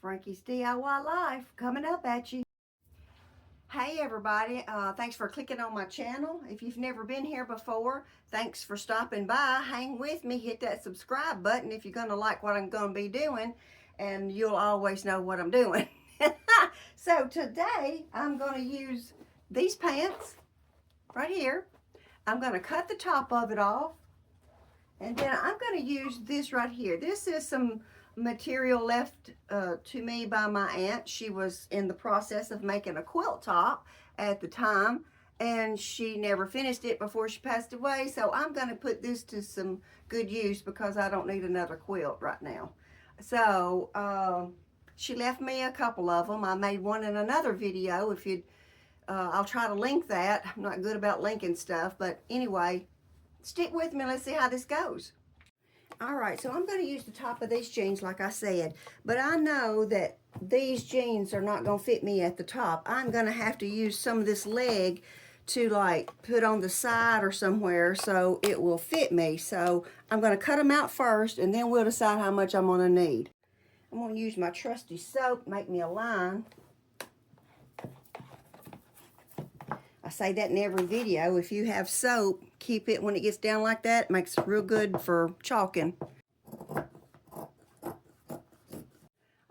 Frankie's DIY Life coming up at you. Hey everybody, thanks for clicking on my channel. If you've never been here before, thanks for stopping by. Hang with me, hit that subscribe button if you're going to like what I'm going to be doing, and you'll always know what I'm doing. So today I'm going to use these pants right here. I'm going to cut the top of it off, and then I'm going to use this right here. This is some material left to me by my aunt. She was in the process of making a quilt top at the time, and she never finished it before she passed away. So I'm going to put this to some good use because I don't need another quilt right now. So she left me a couple of them. I made one in another video. If you'd I'll try to link that. I'm not good about linking stuff, but anyway, stick with me. Let's see how this goes. Alright, so I'm going to use the top of these jeans like I said, but I know that these jeans are not going to fit me at the top. I'm going to have to use some of this leg to like put on the side or somewhere so it will fit me. So I'm going to cut them out first, and then we'll decide how much I'm going to need. I'm going to use my trusty soap, make me a line. I say that in every video. If you have soap, keep it when it gets down like that. It makes it real good for chalking.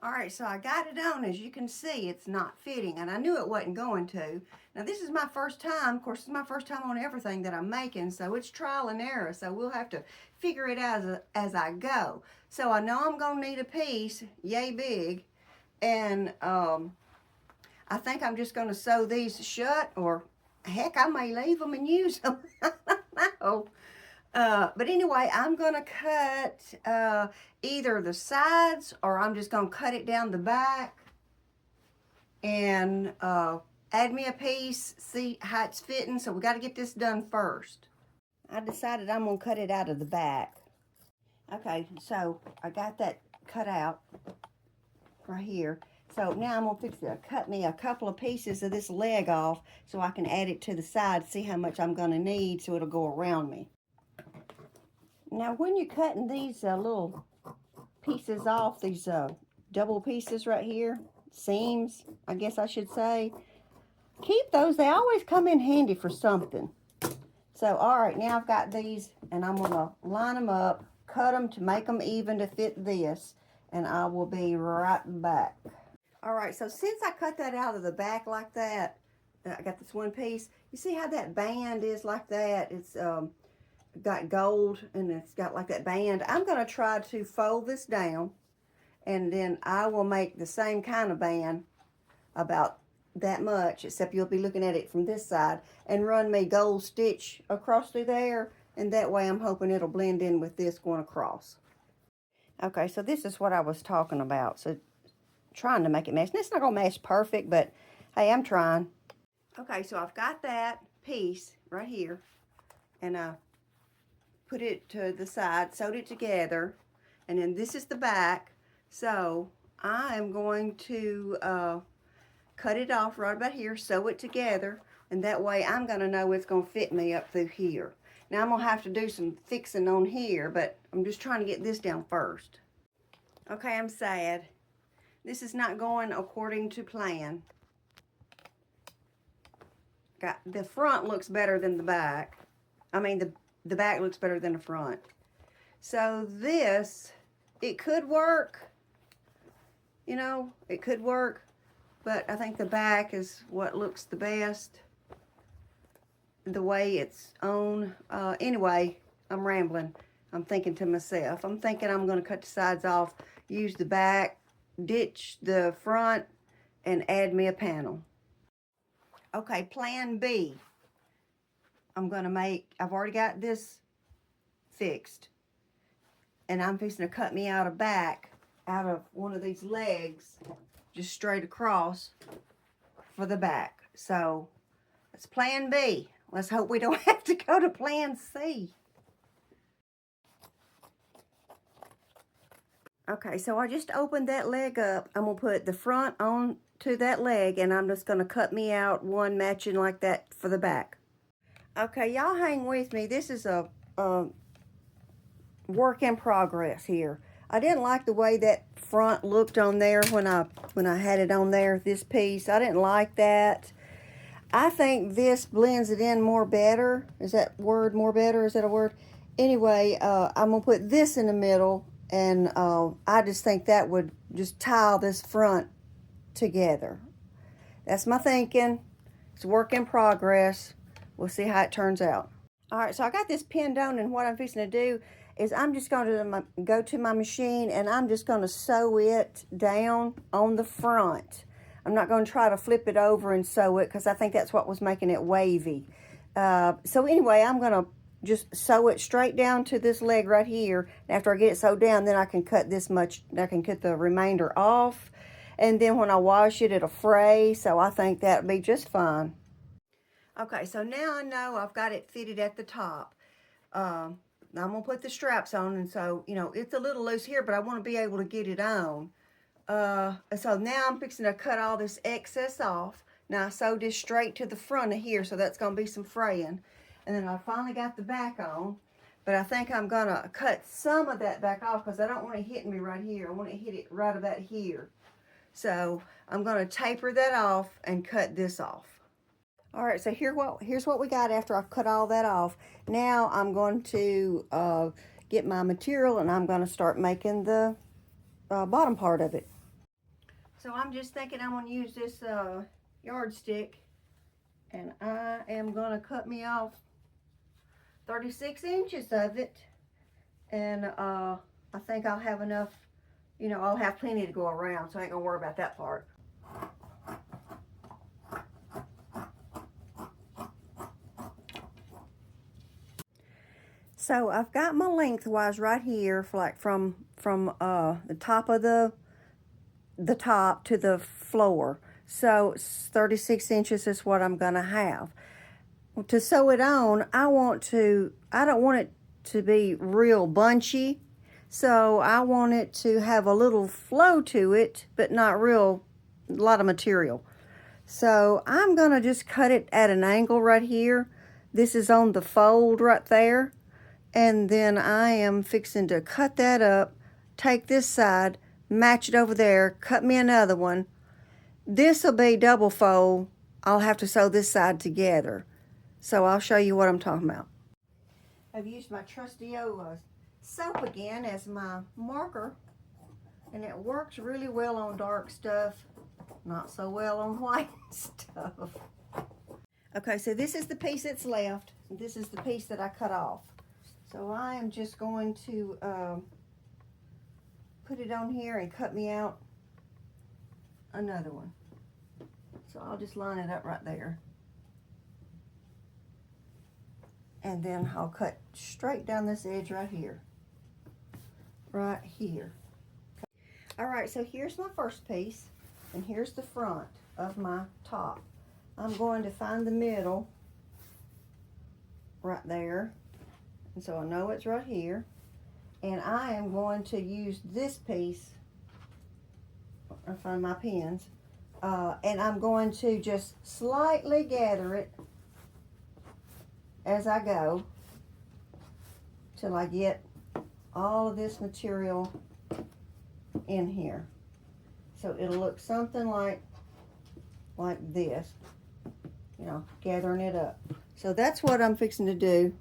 Alright, so I got it on. As you can see, it's not fitting, and I knew it wasn't going to. Now this is my first time. Of course, it's my first time on everything that I'm making, so it's trial and error. So we'll have to figure it out as I go. So I know I'm going to need a piece, yay big, and I think I'm just going to sew these shut, or heck, I may leave them and use them. I don't know. But anyway, I'm going to cut either the sides, or I'm just going to cut it down the back and add me a piece, see how it's fitting. So we got to get this done first. I decided I'm going to cut it out of the back. Okay, so I got that cut out right here. So now I'm going to fix it. Cut me a couple of pieces of this leg off so I can add it to the side, see how much I'm going to need so it'll go around me. Now when you're cutting these little pieces off, these double pieces right here, seams, I guess I should say, keep those. They always come in handy for something. So alright, now I've got these, and I'm going to line them up, cut them to make them even to fit this, and I will be right back. Alright, so since I cut that out of the back like that, I got this one piece. You see how that band is like that? It's got gold, and it's got like that band. I'm going to try to fold this down, and then I will make the same kind of band, about that much, except you'll be looking at it from this side, and run me gold stitch across through there, and that way I'm hoping it'll blend in with this going across. Okay, so this is what I was talking about. So trying to make it match. And it's not going to match perfect, but hey, I'm trying. Okay, so I've got that piece right here, and I put it to the side, sewed it together, and then this is the back. So I am going to cut it off right about here, sew it together, and that way I'm going to know it's going to fit me up through here. Now I'm going to have to do some fixing on here, but I'm just trying to get this down first. Okay, I'm sad. This is not going according to plan. The front looks better than the back. I mean, the back looks better than the front. So this, it could work. You know, it could work. But I think the back is what looks the best. The way it's on. Anyway, I'm rambling. I'm thinking to myself. I'm thinking I'm going to cut the sides off, use the back, ditch the front, and add me a panel. Okay, plan B. I'm going to make, I've already got this fixed, and I'm fixing to cut me out a back out of one of these legs, just straight across for the back. So that's plan B. Let's hope we don't have to go to plan C. Okay, so I just opened that leg up. I'm going to put the front on to that leg, and I'm just going to cut me out one matching like that for the back. Okay, y'all hang with me. This is a work in progress here. I didn't like the way that front looked on there when I had it on there, this piece. I didn't like that. I think this blends it in more better. Is that word more better? Is that a word? Anyway, I'm going to put this in the middle, and I just think that would just tile this front together. That's my thinking. It's a work in progress. We'll see how it turns out. All right, so I got this pinned on, and what I'm fixing to do is I'm just going to go to my machine, and I'm just going to sew it down on the front. I'm not going to try to flip it over and sew it because I think that's what was making it wavy. So anyway, I'm going to just sew it straight down to this leg right here. And after I get it sewed down, then I can cut this much. I can cut the remainder off. And then when I wash it, it'll fray. So I think that'll be just fine. Okay, so now I know I've got it fitted at the top. I'm going to put the straps on. And so, you know, it's a little loose here, but I want to be able to get it on. So now I'm fixing to cut all this excess off. Now I sewed this straight to the front of here, so that's going to be some fraying. And then I finally got the back on, but I think I'm going to cut some of that back off because I don't want it hitting me right here. I want to hit it right about here. So I'm going to taper that off and cut this off. All right, so here's what we got after I've cut all that off. Now I'm going to get my material, and I'm going to start making the bottom part of it. So I'm just thinking I'm going to use this yardstick, and I am going to cut me off 36 inches of it, and I think I'll have enough, you know, I'll have plenty to go around, so I ain't going to worry about that part. So I've got my lengthwise right here, for like from the top of the top to the floor. So 36 inches is what I'm gonna have. To sew it on, I don't want it to be real bunchy. So I want it to have a little flow to it, but not a lot of material. So I'm gonna just cut it at an angle right here. This is on the fold right there. And then I am fixing to cut that up, take this side, match it over there, cut me another one. This will be double fold. I'll have to sew this side together. So I'll show you what I'm talking about. I've used my trusty old soap again as my marker, and it works really well on dark stuff, not so well on white stuff. Okay, so this is the piece that's left. This is the piece that I cut off. So I am just going to put it on here and cut me out another one. So I'll just line it up right there. And then I'll cut straight down this edge right here. Right here. Okay. All right, so here's my first piece, and here's the front of my top. I'm going to find the middle right there. And so I know it's right here. And I am going to use this piece. I'll find my pins. And I'm going to just slightly gather it as I go till I get all of this material in here. So it'll look something like this, you know, gathering it up. So that's what I'm fixing to do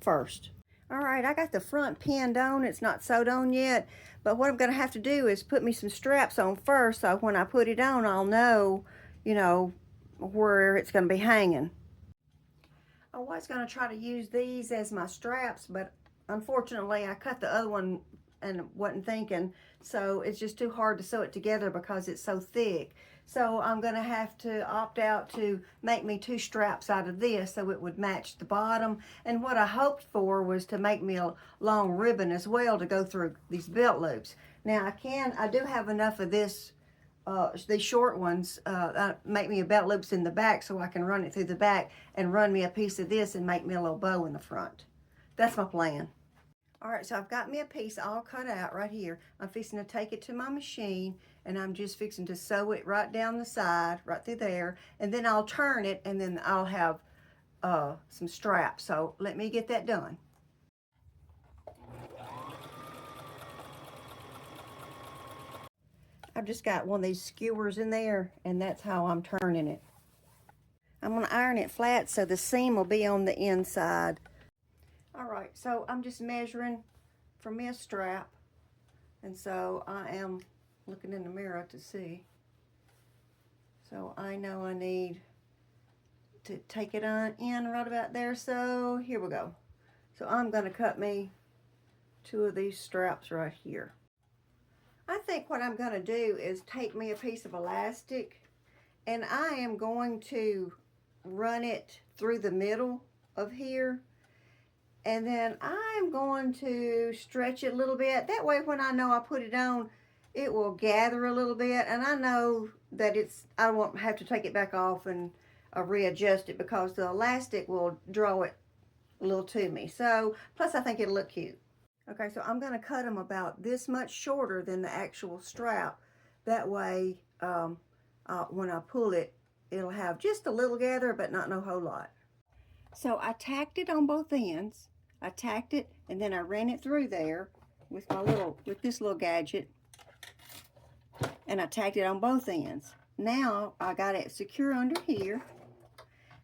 first. All right, I got the front pinned on. It's not sewed on yet, but what I'm going to have to do is put me some straps on first, so when I put it on, I'll know, you know, where it's going to be hanging. I was going to try to use these as my straps, but unfortunately I cut the other one and wasn't thinking, so it's just too hard to sew it together because it's so thick. So I'm going to have to opt out to make me 2 straps out of this so it would match the bottom. And what I hoped for was to make me a long ribbon as well to go through these belt loops. Now I do have enough of this, these short ones, make me a belt loops in the back so I can run it through the back and run me a piece of this and make me a little bow in the front. That's my plan. All right, so I've got me a piece all cut out right here. I'm fixing to take it to my machine, and I'm just fixing to sew it right down the side, right through there, and then I'll turn it, and then I'll have some straps. So let me get that done. I've just got one of these skewers in there, and that's how I'm turning it. I'm going to iron it flat so the seam will be on the inside. All right, so I'm just measuring for me a strap, and so I am looking in the mirror to see. So I know I need to take it on in right about there, so here we go. So I'm going to cut me 2 of these straps right here. I think what I'm going to do is take me a piece of elastic, and I am going to run it through the middle of here, and then I'm going to stretch it a little bit. That way when I know I put it on, it will gather a little bit, and I know that I won't have to take it back off and readjust it, because the elastic will draw it a little to me. So plus I think it'll look cute. Okay, so I'm going to cut them about this much shorter than the actual strap. That way when I pull it, it'll have just a little gather, but not no whole lot. So I tacked it on both ends. I tacked it, and then I ran it through there with this little gadget, and I tacked it on both ends. Now I got it secure under here,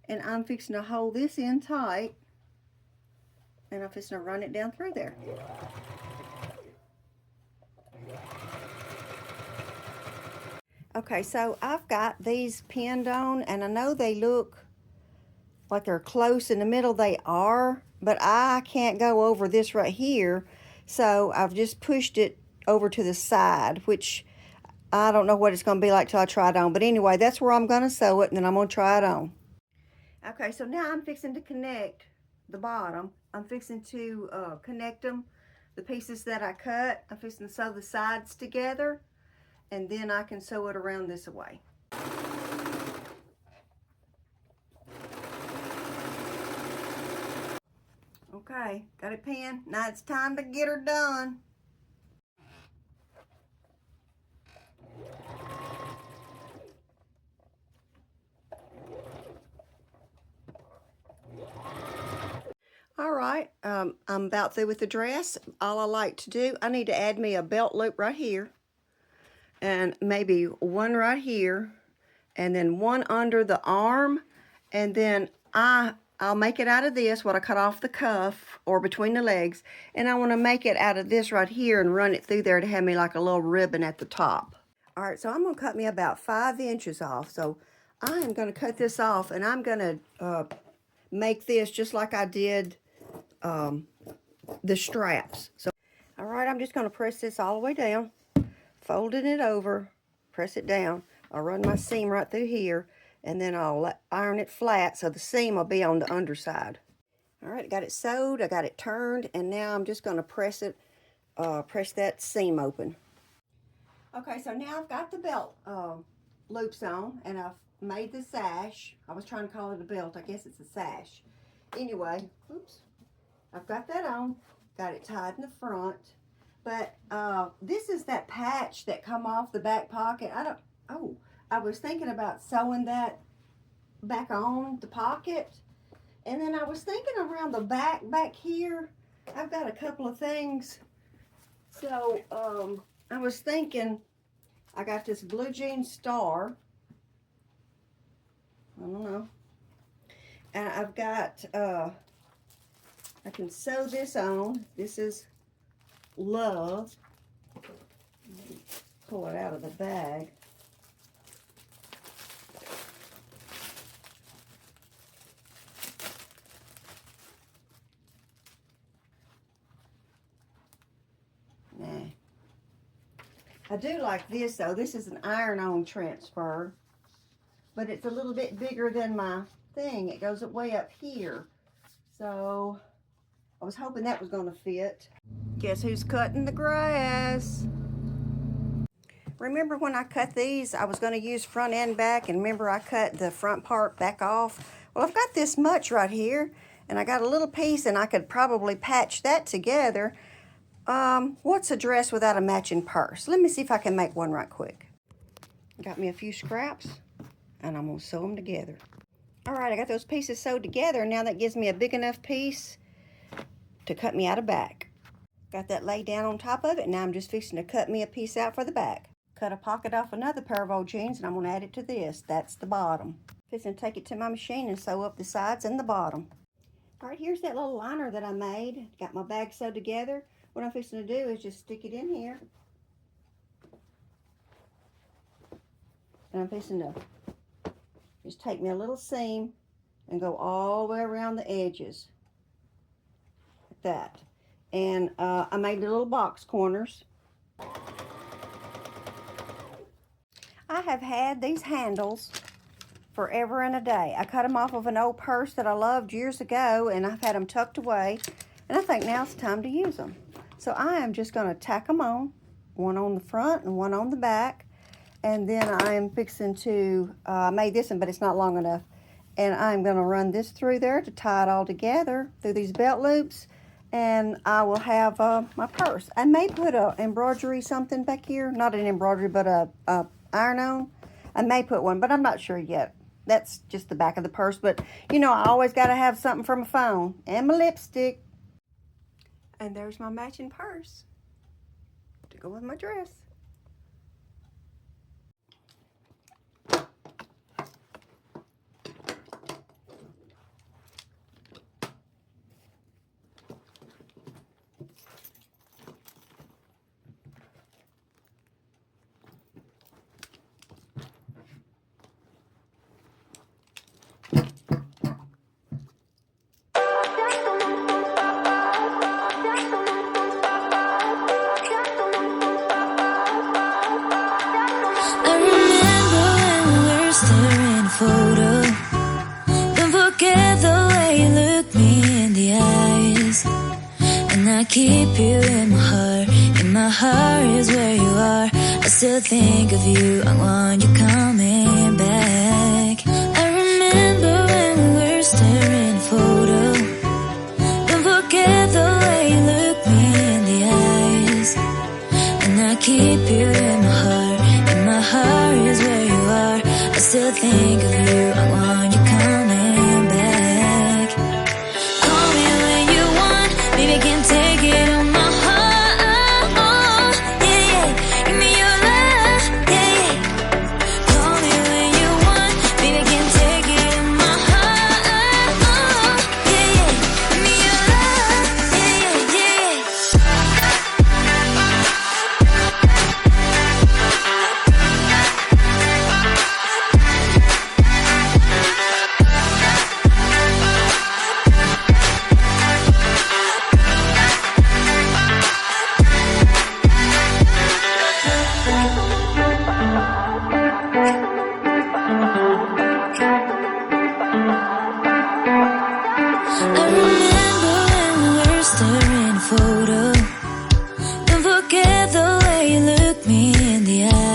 and I'm fixing to hold this in tight, and I'm fixing to run it down through there. Okay, so I've got these pinned on, and I know they look like they're close in the middle. They are, but I can't go over this right here, so I've just pushed it over to the side, which I don't know what it's going to be like till I try it on. But anyway, that's where I'm going to sew it, and then I'm going to try it on. Okay, so now I'm fixing to connect the bottom. I'm fixing to connect them, the pieces that I cut. I'm fixing to sew the sides together, and then I can sew it around this way. Okay, got it pinned. Now it's time to get her done. All right, I'm about through with the dress. All I like to do, I need to add me a belt loop right here, and maybe one right here, and then one under the arm, and then I'll make it out of this, what I cut off the cuff or between the legs, and I want to make it out of this right here and run it through there to have me like a little ribbon at the top. All right, so I'm going to cut me about 5 inches off. So I am going to cut this off, and I'm going to make this just like I did the straps. So, all right, I'm just going to press this all the way down, folding it over, press it down. I'll run my seam right through here, and then I'll iron it flat so the seam will be on the underside. All right, I got it sewed, I got it turned, and now I'm just going to press it, press that seam open. Okay, so now I've got the belt loops on, and I've made the sash. I was trying to call it a belt. I guess it's a sash. Anyway, oops. I've got that on, got it tied in the front, but this is that patch that come off the back pocket. I was thinking about sewing that back on the pocket, and then I was thinking around the back here, I've got a couple of things. So I was thinking, I got this blue jean star, I don't know, and I've got I can sew this on. This is Love. Pull it out of the bag. Nah. I do like this though. This is an iron-on transfer, but it's a little bit bigger than my thing. It goes way up here. So I was hoping that was going to fit. Guess who's cutting the grass? Remember when I cut these, I was going to use front and back, and remember I cut the front part back off? Well, I've got this much right here, and I got a little piece, and I could probably patch that together. What's a dress without a matching purse? Let me see if I can make one right quick. Got me a few scraps, and I'm going to sew them together. All right, I got those pieces sewed together, and now that gives me a big enough piece to cut me out a back. Got that laid down on top of it. Now I'm just fixing to cut me a piece out for the back. cut a pocket off another pair of old jeans, and I'm going to add it to this. That's the bottom. Just going to take it to my machine and sew up the sides and the bottom. All right, here's that little liner that I made. Got my bag sewed together. What I'm fixing to do is just stick it in here. And I'm fixing to just take me a little seam and go all the way around the edges. Like that. And I made the little box corners. I have had these handles forever and a day. I cut them off of an old purse that I loved years ago, and I've had them tucked away, and I think now it's time to use them. So I am just going to tack them on, one on the front and one on the back, and then I am fixing to, I made this one, but it's not long enough, and I'm going to run this through there to tie it all together through these belt loops, and I will have my purse. I may put a embroidery something back here, not an embroidery, but a iron-on. I may put one, but I'm not sure yet. That's just the back of the purse, but you know, I always got to have something for my phone and my lipstick. And there's my matching purse to go with my dress. Photo. Don't forget the way you look me in the eyes. And I keep you in my heart. In my heart is where you are. I still think of you. I want you coming back. I remember when we were staring at a photo. Don't forget the way you look me in the eyes. And I keep you in my heart. In my heart is where you are. I still think of you, I want you coming back. Call me when you want, baby, I can take it on my heart. Yeah, yeah, give me your love, yeah, yeah. Call me when you want, baby, I can take it on my heart. Yeah, yeah, give me your love, yeah, yeah, yeah. I remember when we were staring at a photo. Don't forget the way you look me in the eye.